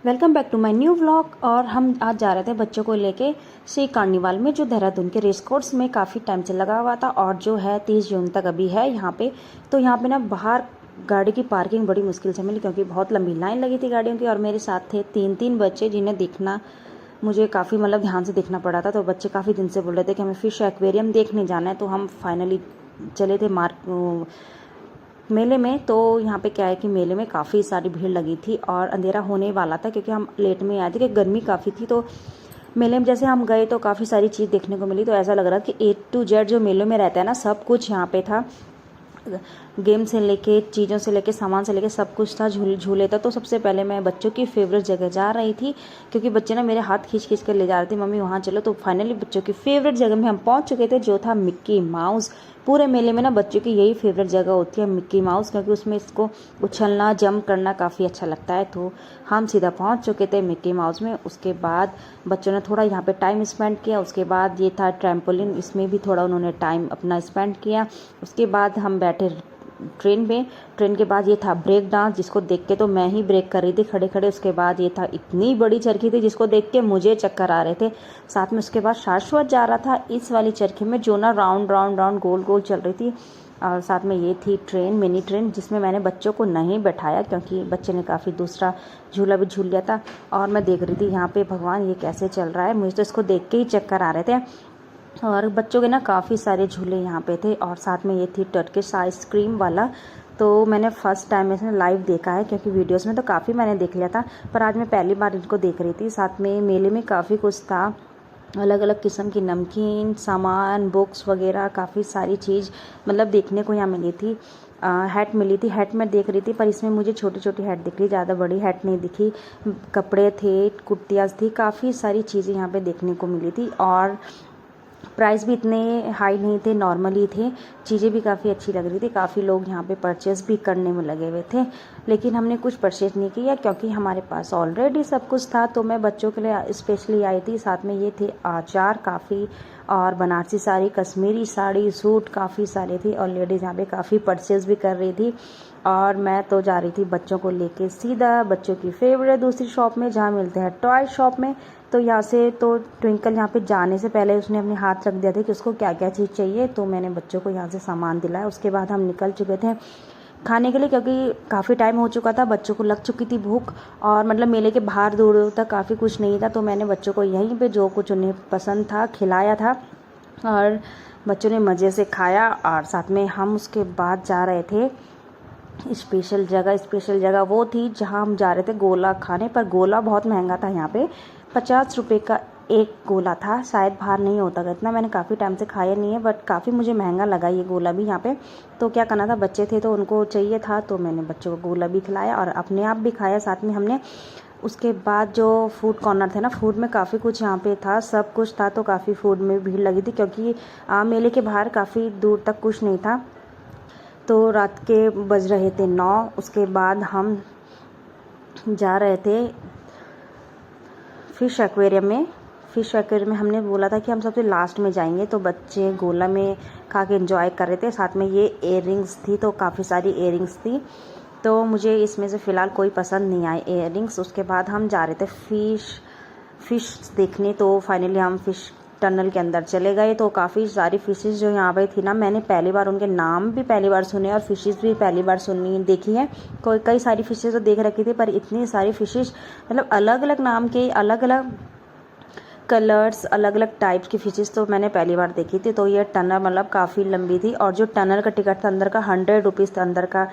Welcome back to my new vlog. और हम आज जा रहे थे बच्चों को लेके सी कार्निवाल में, जो देहरादून के रेस कोर्स में काफ़ी टाइम से लगा हुआ था और जो है 30 जून तक अभी है यहाँ पे। तो यहाँ पे ना बाहर गाड़ी की पार्किंग बड़ी मुश्किल से मिली क्योंकि बहुत लंबी लाइन लगी थी गाड़ियों की। और मेरे साथ थे तीन बच्चे जिन्हें देखना मुझे काफ़ी ध्यान से देखना पड़ा था। तो बच्चे काफ़ी दिन से बोल रहे थे कि हमें फिश एक्वेरियम देखने जाना है। तो हम फाइनली चले थे मेले में। तो यहाँ पे क्या है कि मेले में काफ़ी सारी भीड़ लगी थी और अंधेरा होने वाला था क्योंकि हम लेट में आए थे कि गर्मी काफ़ी थी। तो मेले में जैसे हम गए तो काफ़ी सारी चीज़ देखने को मिली। तो ऐसा लग रहा था कि A to Z जो मेलों में रहता है ना, सब कुछ यहाँ पे था। गेम से लेके, चीज़ों से लेके, सामान से लेके सब कुछ था, झूले था। तो सबसे पहले मैं बच्चों की फेवरेट जगह जा रही थी क्योंकि बच्चे ना मेरे हाथ खींच खींच कर ले जा रहे थे, मम्मी वहाँ चलो। तो फाइनली बच्चों की फेवरेट जगह में हम पहुँच चुके थे, जो था मिक्की माउस। पूरे मेले में ना बच्चों की यही फेवरेट जगह होती है, मिक्की माउस, क्योंकि उसमें इसको उछलना, जंप करना काफ़ी अच्छा लगता है। तो हम सीधा पहुंच चुके थे मिक्की माउस में। उसके बाद बच्चों ने थोड़ा यहाँ पे टाइम स्पेंड किया। उसके बाद ये था ट्रैम्पोलिन, इसमें भी थोड़ा उन्होंने टाइम अपना स्पेंड किया। उसके बाद हम बैठे ट्रेन में। ट्रेन के बाद ये था ब्रेक डांस, जिसको देख के तो मैं ही ब्रेक कर रही थी खड़े खड़े। उसके बाद ये था इतनी बड़ी चरखी थी जिसको देख के मुझे चक्कर आ रहे थे। साथ में उसके बाद शाश्वत जा रहा था इस वाली चरखी में, जो ना राउंड राउंड राउंड गोल गोल चल रही थी। और साथ में ये थी ट्रेन, मिनी ट्रेन, जिसमें मैंने बच्चों को नहीं बैठाया क्योंकि बच्चे ने काफ़ी दूसरा झूला भी झूल लिया था। और मैं देख रही थी यहाँ पे, भगवान ये कैसे चल रहा है, मुझे तो इसको देख के ही चक्कर आ रहे थे। और बच्चों के ना काफ़ी सारे झूले यहाँ पे थे। और साथ में ये थी टर्किश आइसक्रीम वाला। तो मैंने फ़र्स्ट टाइम इसमें लाइव देखा है क्योंकि वीडियोस में तो काफ़ी मैंने देख लिया था, पर आज मैं पहली बार इनको देख रही थी। साथ में मेले में काफ़ी कुछ था, अलग अलग किस्म की नमकीन, सामान, बुक्स वगैरह, काफ़ी सारी चीज़ देखने को यहाँ मिली थी। हैट मिली थी, हैट मैं देख रही थी, पर इसमें मुझे छोटी छोटी हैट दिख रही, ज़्यादा बड़ी हैट नहीं दिखी। कपड़े थे, कुर्तियाँ थी, काफ़ी सारी चीज़ें यहाँ पे देखने को मिली थी। और प्राइस भी इतने हाई नहीं थे, नॉर्मली थे। चीज़ें भी काफ़ी अच्छी लग रही थी। काफ़ी लोग यहाँ पे परचेस भी करने में लगे हुए थे, लेकिन हमने कुछ परचेस नहीं किया क्योंकि हमारे पास ऑलरेडी सब कुछ था। तो मैं बच्चों के लिए स्पेशली आई थी। साथ में ये थे आचार काफ़ी, और बनारसी साड़ी, कश्मीरी साड़ी, सूट काफ़ी सारे थे। और लेडीज़ यहाँ पे काफ़ी परचेस भी कर रही थी। और मैं तो जा रही थी बच्चों को लेके सीधा बच्चों की फेवरेट दूसरी शॉप में, जहाँ मिलते हैं टॉय शॉप में। तो यहाँ से तो ट्विंकल यहाँ पे जाने से पहले उसने अपने हाथ रख दिया था कि उसको क्या क्या चीज़ चाहिए। तो मैंने बच्चों को यहाँ से सामान दिलाया। उसके बाद हम निकल चुके थे खाने के लिए क्योंकि काफ़ी टाइम हो चुका था, बच्चों को लग चुकी थी भूख। और मेले के बाहर दूर दूर तक काफ़ी कुछ नहीं था। तो मैंने बच्चों को यहीं पे जो कुछ उन्हें पसंद था खिलाया था और बच्चों ने मज़े से खाया। और साथ में हम उसके बाद जा रहे थे स्पेशल जगह वो थी जहाँ हम जा रहे थे गोला खाने। पर गोला बहुत महंगा था, यहाँ पे 50 रुपये का एक गोला था, शायद बाहर नहीं होता इतना। मैंने काफ़ी टाइम से खाया नहीं है, बट काफ़ी मुझे महंगा लगा ये गोला भी यहाँ पे। तो क्या करना था, बच्चे थे तो उनको चाहिए था, तो मैंने बच्चों को गोला भी खिलाया और अपने आप भी खाया साथ में हमने। उसके बाद जो फूड कॉर्नर थे ना, फूड में काफ़ी कुछ यहाँ पे था, सब कुछ था। तो काफ़ी फूड में भीड़ लगी थी क्योंकि मेले के बाहर काफ़ी दूर तक कुछ नहीं था। तो रात के बज रहे थे 9। उसके बाद हम जा रहे थे फ़िश एक्वेरियम में हमने बोला था कि हम सबसे लास्ट में जाएंगे। तो बच्चे गोला में खा के एंजॉय कर रहे थे। साथ में ये इयररिंग्स थी, तो काफ़ी सारी इयररिंग्स थी। तो मुझे इसमें से फ़िलहाल कोई पसंद नहीं आए इयररिंग्स। उसके बाद हम जा रहे थे फ़िश देखने। तो फाइनली हम फ़िश टनल के अंदर चले गए। तो काफ़ी सारी फ़िशेज़ जो यहाँ पे थी ना, मैंने पहली बार उनके नाम भी पहली बार सुने और फ़िशेज़ भी पहली बार देखी है। कई सारी फ़िशेज़ तो देख रखी थी, पर इतनी सारी फ़िशेज़ अलग अलग नाम के, अलग अलग कलर्स, अलग अलग टाइप्स की फ़िशेज़ तो मैंने पहली बार देखी थी। तो ये टनल काफ़ी लंबी थी। और जो टनल का टिकट था अंदर का 100 रुपीज़ था, अंदर का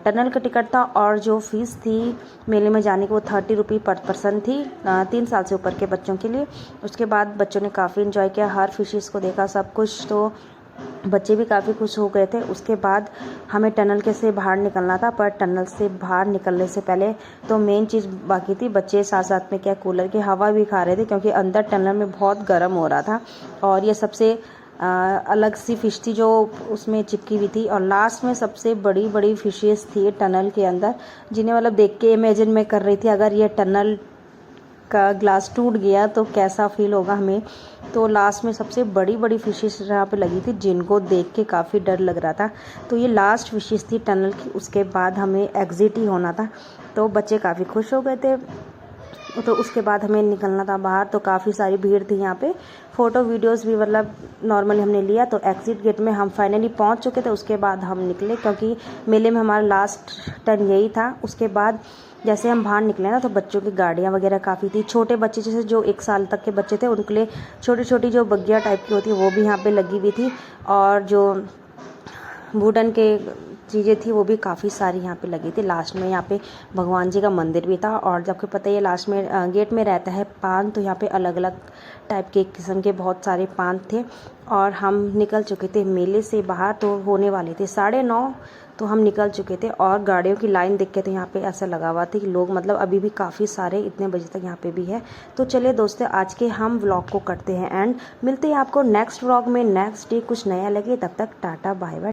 टनल का टिकट था। और जो फ़ीस थी मेले में जाने की वो 30 रुपये पर पर्सन थी, 3 साल से ऊपर के बच्चों के लिए। उसके बाद बच्चों ने काफ़ी इन्जॉय किया, हर फ़िशेज़ को देखा, सब कुछ। तो बच्चे भी काफ़ी खुश हो गए थे। उसके बाद हमें टनल के से बाहर निकलना था, पर टनल से बाहर निकलने से पहले तो मेन चीज़ बाकी थी, बच्चे साथ साथ में क्या कूलर की हवा भी खा रहे थे क्योंकि अंदर टनल में बहुत गर्म हो रहा था। और ये सबसे अलग सी फ़िश थी जो उसमें चिपकी हुई थी। और लास्ट में सबसे बड़ी बड़ी फ़िशेस थी टनल के अंदर, जिन्हें देख के इमेजिन मैं कर रही थी अगर ये टनल का ग्लास टूट गया तो कैसा फील होगा हमें। तो लास्ट में सबसे बड़ी बड़ी फिशेस यहाँ पे लगी थी, जिनको देख के काफ़ी डर लग रहा था। तो ये लास्ट फिशेस थी टनल की। उसके बाद हमें एग्ज़िट ही होना था। तो बच्चे काफ़ी खुश हो गए थे। तो उसके बाद हमें निकलना था बाहर, तो काफ़ी सारी भीड़ थी यहाँ पे। फ़ोटो वीडियोस भी मतलब नॉर्मली हमने लिया। तो एग्ज़िट गेट में हम फाइनली पहुँच चुके थे। उसके बाद हम निकले, क्योंकि मेले में हमारा लास्ट टर्न यही था। उसके बाद जैसे हम बाहर निकले ना, तो बच्चों की गाड़ियाँ वगैरह काफ़ी थी। छोटे बच्चे जैसे जो 1 साल तक के बच्चे थे, उनके लिए छोटी छोटी जो बग्गिया टाइप की होती है वो भी यहाँ पे लगी हुई थी। और जो वुडन के चीज़ें थी वो भी काफ़ी सारी यहाँ पे लगी थी। लास्ट में यहाँ पे भगवान जी का मंदिर भी था। और जब आपको पता है लास्ट में गेट में रहता है पान, तो यहाँ पे अलग अलग टाइप के किस्म के बहुत सारे पान थे। और हम निकल चुके थे मेले से बाहर, तो होने वाले थे 9:30, तो हम निकल चुके थे। और गाड़ियों की लाइन देख के तो यहाँ पे ऐसा लगा हुआ था कि लोग मतलब अभी भी काफ़ी सारे इतने बजे तक यहाँ पे भी है। तो चलिए दोस्तों, आज के हम व्लॉग को करते हैं एंड मिलते हैं आपको नेक्स्ट व्लॉग में नेक्स्ट डे कुछ नया लगे। तब तक टाटा बाय बाय।